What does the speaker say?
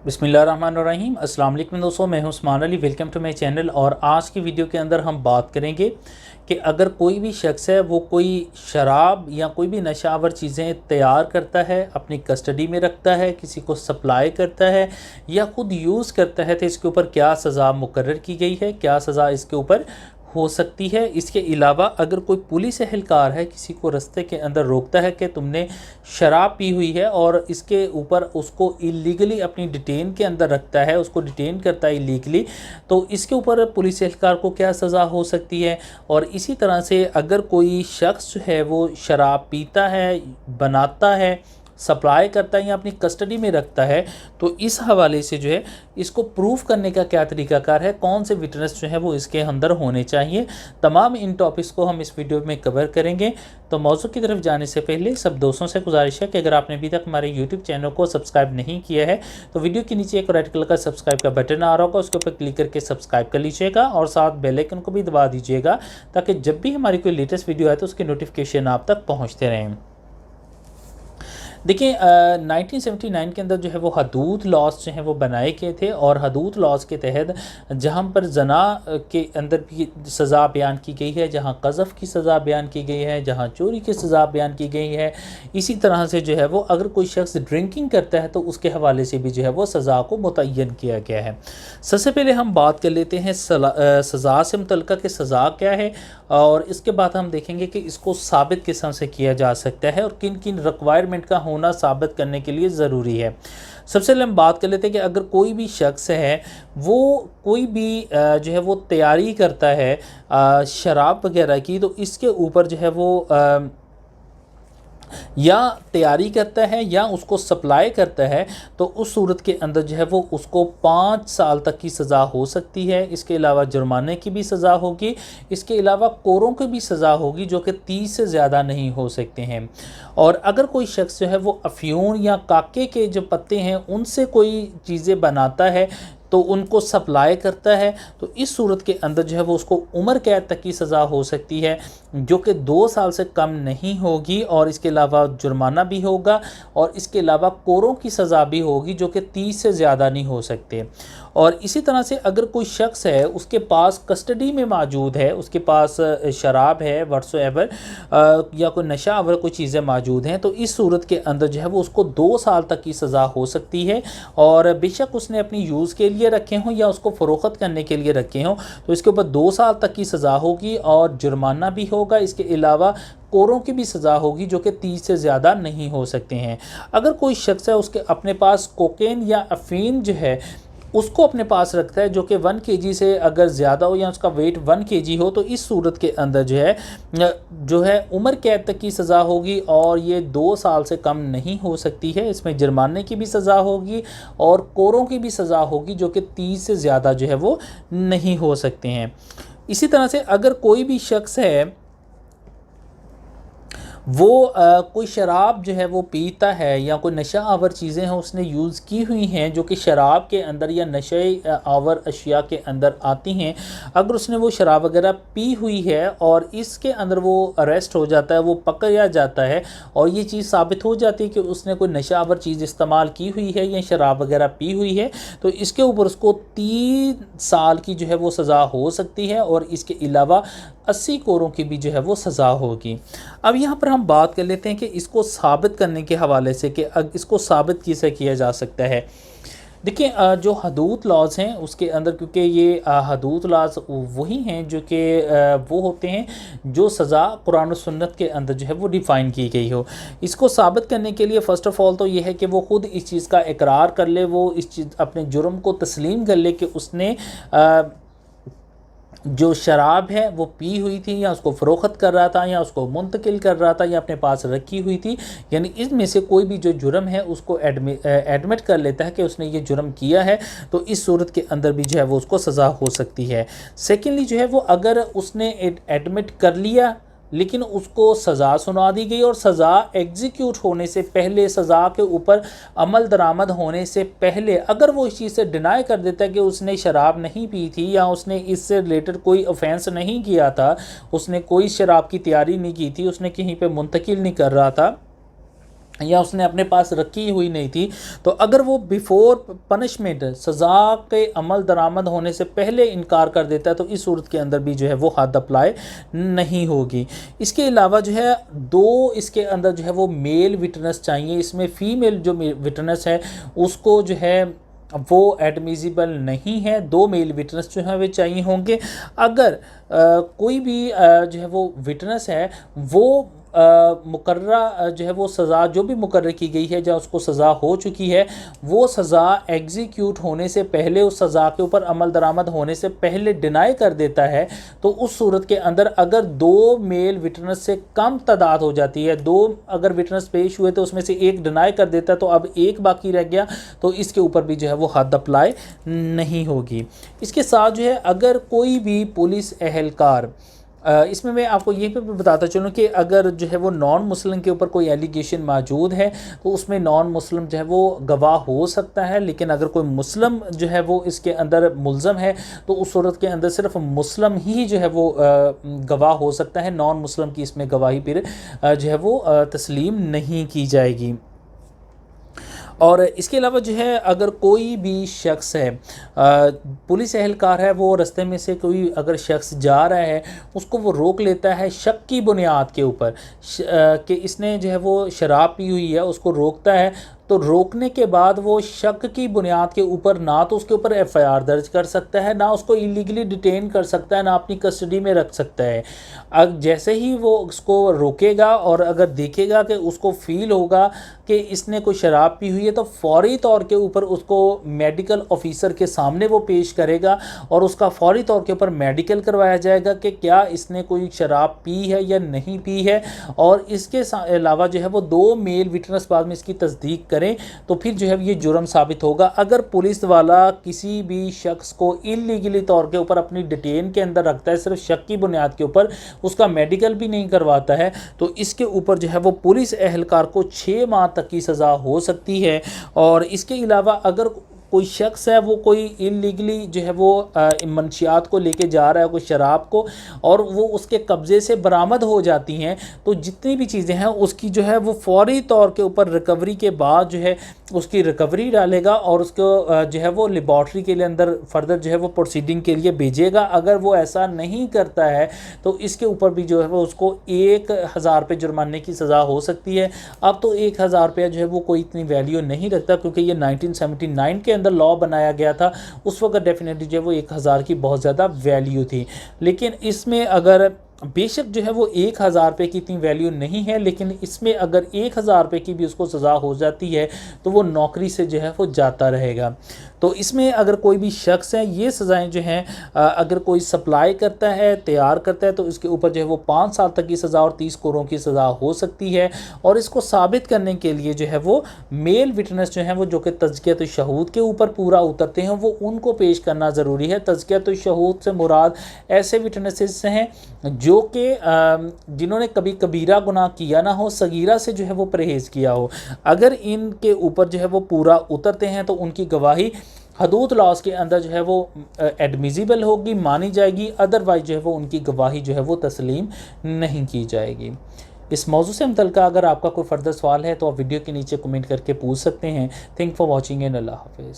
बिस्मिल्लाहिर्रहमानिर्रहीम। अस्सलाम वालेकुम दोस्तों, मैं हूं Usman Ali. Welcome to my channel. और आज की वीडियो के अंदर हम बात करेंगे कि अगर कोई भी शख्स है वो कोई शराब या कोई भी नशावर चीज़ें तैयार करता है, अपनी कस्टडी में रखता है, किसी को सप्लाई करता है या ख़ुद यूज़ करता है, तो इसके ऊपर क्या सज़ा मुकर्रर की गई है, क्या सज़ा इसके ऊपर हो सकती है। इसके अलावा अगर कोई पुलिस एहलकार है किसी को रास्ते के अंदर रोकता है कि तुमने शराब पी हुई है और इसके ऊपर उसको इलीगली अपनी डिटेन के अंदर रखता है, उसको डिटेन करता है इलीगली, तो इसके ऊपर पुलिस एहलकार को क्या सज़ा हो सकती है। और इसी तरह से अगर कोई शख्स जो है वो शराब पीता है, बनाता है, सप्लाई करता है या अपनी कस्टडी में रखता है, तो इस हवाले से जो है इसको प्रूफ करने का क्या तरीकाकार है, कौन से विटनेस जो है वो इसके अंदर होने चाहिए। तमाम इन टॉपिक्स को हम इस वीडियो में कवर करेंगे। तो मौजू की तरफ जाने से पहले सब दोस्तों से गुजारिश है कि अगर आपने अभी तक हमारे यूट्यूब चैनल को सब्सक्राइब नहीं किया है तो वीडियो के नीचे एक रेड कलर का सब्सक्राइब का बटन आ रहा होगा, उसके ऊपर क्लिक करके सब्सक्राइब कर लीजिएगा और साथ बेल आइकन को भी दबा दीजिएगा ताकि जब भी हमारी कोई लेटेस्ट वीडियो आए तो उसके नोटिफिकेशन आप तक पहुँचते रहें। देखिए 1979 के अंदर जो है वो हदूद लॉज जो हैं वो बनाए गए थे और हदूद लॉज के तहत जहाँ पर जना के अंदर भी सज़ा बयान की गई है, जहाँ क़ज़फ़ की सज़ा बयान की गई है, जहाँ चोरी की सज़ा बयान की गई है। इसी तरह से जो है वो अगर कोई शख्स ड्रिंकिंग करता है तो उसके हवाले से भी जो है वो सज़ा को मुतय्यन किया गया है। सबसे पहले हम बात कर लेते हैं सज़ा से मुतल्लिक़ कि सज़ा क्या है और इसके बाद हम देखेंगे कि इसको साबित किस तरह से किया जा सकता है और किन किन रिक्वायरमेंट का होना साबित करने के लिए ज़रूरी है। सबसे पहले हम बात कर लेते हैं कि अगर कोई भी शख्स है वो कोई भी जो है वो तैयारी करता है शराब वगैरह की, तो इसके ऊपर जो है वो या तैयारी करता है या उसको सप्लाई करता है, तो उस सूरत के अंदर जो है वो उसको 5 साल तक की सज़ा हो सकती है। इसके अलावा जुर्माने की भी सज़ा होगी, इसके अलावा कोरों की भी सज़ा होगी जो कि 30 से ज़्यादा नहीं हो सकते हैं। और अगर कोई शख्स जो है वो अफ्यून या काके के जो पत्ते हैं उनसे कोई चीज़ें बनाता है तो उनको सप्लाई करता है, तो इस सूरत के अंदर जो है वो उसको उम्र कैद तक की सज़ा हो सकती है जो कि 2 साल से कम नहीं होगी। और इसके अलावा जुर्माना भी होगा और इसके अलावा कोरों की सज़ा भी होगी जो कि 30 से ज़्यादा नहीं हो सकते। और इसी तरह से अगर कोई शख्स है उसके पास कस्टडी में मौजूद है, उसके पास शराब है व्हाट्सोएवर या कोई नशा आवर कोई चीज़ें मौजूद हैं, तो इस सूरत के अंदर जो है वो उसको 2 साल तक की सज़ा हो सकती है। और बेशक उसने अपनी यूज़ के लिए रखे हों या उसको फ़रोख्त करने के लिए रखे हों, तो इसके ऊपर 2 साल तक की सज़ा होगी और जुर्माना भी होगा। इसके अलावा कोरों की भी सज़ा होगी जो कि 30 से ज़्यादा नहीं हो सकते हैं। अगर कोई शख्स है उसके अपने पास कोकेन या अफीन जो है उसको अपने पास रखता है जो कि 1 केजी से अगर ज़्यादा हो या उसका वेट 1 केजी हो, तो इस सूरत के अंदर जो है उम्र कैद तक की सज़ा होगी और ये 2 साल से कम नहीं हो सकती है। इसमें जुर्माने की भी सज़ा होगी और कोरों की भी सज़ा होगी जो कि 30 से ज़्यादा जो है वो नहीं हो सकते हैं। इसी तरह से अगर कोई भी शख्स है वो कोई शराब जो है वो पीता है या कोई नशा आवर चीज़ें हैं उसने यूज़ की हुई हैं जो कि शराब के अंदर या नशे आवर अशिया के अंदर आती हैं, अगर उसने वो शराब वगैरह पी हुई है और इसके अंदर वो अरेस्ट हो जाता है, वो पकड़ा जाता है और ये चीज़ साबित हो जाती है कि उसने कोई नशा आवर चीज़ इस्तेमाल की हुई है या शराब वगैरह पी हुई है, तो इसके ऊपर उसको 3 साल की जो है वो सज़ा हो सकती है और इसके अलावा 80 कोरों की भी जो है वो सज़ा होगी। अब यहाँ पर हम बात कर लेते हैं कि इसको साबित करने के हवाले से कि इसको साबित कैसे किया जा सकता है। देखिए जो हदूद लॉज हैं उसके अंदर, क्योंकि ये हदूद लॉज वही हैं जो कि वो होते हैं जो सज़ा कुरान और सुन्नत के अंदर जो है वो डिफ़ाइन की गई हो। इसको साबित करने के लिए फ़र्स्ट ऑफ़ ऑल तो ये है कि वो ख़ुद इस चीज़ का इकरार कर ले, वो इस चीज़ अपने जुर्म को तस्लीम कर ले कि उसने जो शराब है वो पी हुई थी या उसको फ़रोख्त कर रहा था या उसको मुंतकिल कर रहा था या अपने पास रखी हुई थी, यानी इसमें से कोई भी जो जुर्म है उसको एडमिट कर लेता है कि उसने ये जुर्म किया है, तो इस सूरत के अंदर भी जो है वो उसको सज़ा हो सकती है। सेकेंडली जो है वो अगर उसने एडमिट कर लिया लेकिन उसको सज़ा सुना दी गई और सज़ा एग्जीक्यूट होने से पहले, सज़ा के ऊपर अमल दरामद होने से पहले अगर वो इस चीज़ से डिनाई कर देता है कि उसने शराब नहीं पी थी या उसने इससे रिलेटेड कोई ऑफेंस नहीं किया था, उसने कोई शराब की तैयारी नहीं की थी, उसने कहीं पे मुंतकिल नहीं कर रहा था, या उसने अपने पास रखी हुई नहीं थी, तो अगर वो बिफोर पनिशमेंट सज़ा के अमल दरामद होने से पहले इनकार कर देता है तो इस सूरत के अंदर भी जो है वो हद अप्लाई नहीं होगी। इसके अलावा जो है दो इसके अंदर जो है वो मेल विटनेस चाहिए। इसमें फ़ीमेल जो विटनेस है उसको जो है वो एडमिसिबल नहीं है। दो मेल विटनेस जो है वे चाहिए होंगे। अगर कोई भी जो है वो विटनेस है वो मुकर्रा जो है वो सज़ा जो भी मुकर्रर की गई है या उसको सज़ा हो चुकी है वो सज़ा एग्जीक्यूट होने से पहले, उस सज़ा के ऊपर अमल दरामद होने से पहले डिनाई कर देता है, तो उस सूरत के अंदर अगर दो मेल विटनेस से कम तादाद हो जाती है, दो अगर विटनेस पेश हुए तो उसमें से एक डिनाई कर देता है तो अब एक बाकी रह गया, तो इसके ऊपर भी जो है वो हद अप्लाई नहीं होगी। इसके साथ जो है अगर कोई भी पुलिस एहलकार, इसमें मैं आपको ये भी बताता चलूँ कि अगर जो है वो नॉन मुस्लिम के ऊपर कोई एलिगेशन मौजूद है तो उसमें नॉन मुस्लिम जो है वो गवाह हो सकता है, लेकिन अगर कोई मुस्लिम जो है वो इसके अंदर मुल्ज़म है तो उस सूरत के अंदर सिर्फ मुस्लिम ही जो है वो गवाह हो सकता है। नॉन मुस्लिम की इसमें गवाही फिर जो है वो तस्लीम नहीं की जाएगी। और इसके अलावा जो है अगर कोई भी शख्स है, पुलिस एहलकार है, वो रास्ते में से कोई अगर शख्स जा रहा है उसको वो रोक लेता है शक की बुनियाद के ऊपर कि इसने जो है वो शराब पी हुई है, उसको रोकता है, तो रोकने के बाद वो शक की बुनियाद के ऊपर ना तो उसके ऊपर एफआईआर दर्ज कर सकता है, ना उसको इलीगली डिटेन कर सकता है, ना अपनी कस्टडी में रख सकता है। अब जैसे ही वो उसको रोकेगा और अगर देखेगा कि उसको फील होगा कि इसने कोई शराब पी हुई है तो फौरी तौर के ऊपर उसको मेडिकल ऑफिसर के सामने वो पेश करेगा और उसका फौरी तौर के ऊपर मेडिकल करवाया जाएगा कि क्या इसने कोई शराब पी है या नहीं पी है। और इसके अलावा जो है वो दो मेल विटनेस बाद में इसकी तस्दीक करें तो फिर जो है ये जुर्म साबित होगा। अगर पुलिस वाला किसी भी शख्स को इलीगली तौर के ऊपर अपनी डिटेन के अंदर रखता है सिर्फ शक की बुनियाद के ऊपर, उसका मेडिकल भी नहीं करवाता है, तो इसके ऊपर जो है वो पुलिस एहलकार को 6 माह तक की सज़ा हो सकती है। और इसके अलावा अगर कोई शख्स है वो कोई इलीगली जो है वो मंशियात को लेके जा रहा है, कोई शराब को, और वो उसके कब्ज़े से बरामद हो जाती हैं, तो जितनी भी चीज़ें हैं उसकी जो है वो फौरी तौर के ऊपर रिकवरी के बाद जो है उसकी रिकवरी डालेगा और उसको जो है वो लेबॉर्ट्री के लिए अंदर फर्दर जो है वो प्रोसीडिंग के लिए भेजेगा। अगर वो ऐसा नहीं करता है तो इसके ऊपर भी जो है वो उसको 1000 रुपये जुर्माने की सज़ा हो सकती है। अब तो 1000 रुपया जो है वो कोई इतनी वैल्यू नहीं रखता क्योंकि ये 1979 के अंदर लॉ बनाया गया था। उस वक्त डेफिनेटली जो है वो 1000 की बहुत ज़्यादा वैल्यू थी, लेकिन इसमें अगर बेशक जो है वो 1000 रुपये की इतनी वैल्यू नहीं है, लेकिन इसमें अगर 1000 रुपये की भी उसको सज़ा हो जाती है तो वो नौकरी से जो है वो जाता रहेगा। तो इसमें अगर कोई भी शख्स है, ये सज़ाएं जो हैं अगर कोई सप्लाई करता है, तैयार करता है, तो इसके ऊपर जो है वो 5 साल तक की सज़ा और 30 कोरों की सज़ा हो सकती है। और इसको साबित करने के लिए जो है वो मेल विटनेस जो हैं वो जो कि तज़कियत शहूद के ऊपर पूरा उतरते हैं वो उनको पेश करना ज़रूरी है। तज़कियत शहूद से मुराद ऐसे विटनेसेस हैं जो कि जिन्होंने कभी कबीरा गुनाह किया ना हो, सगीरा से जो है वो परहेज़ किया हो। अगर इनके ऊपर जो है वो पूरा उतरते हैं तो उनकी गवाही हदूद लॉस के अंदर जो है वो एडमिसिबल होगी, मानी जाएगी, अदरवाइज जो है वो उनकी गवाही जो है वो तस्लीम नहीं की जाएगी। इस मौजू से मुतल्लिक़ अगर आपका कोई फ़र्दर सवाल है तो आप वीडियो के नीचे कमेंट करके पूछ सकते हैं। थैंक फॉर वॉचिंग एंड अल्लाह हाफ़िज़।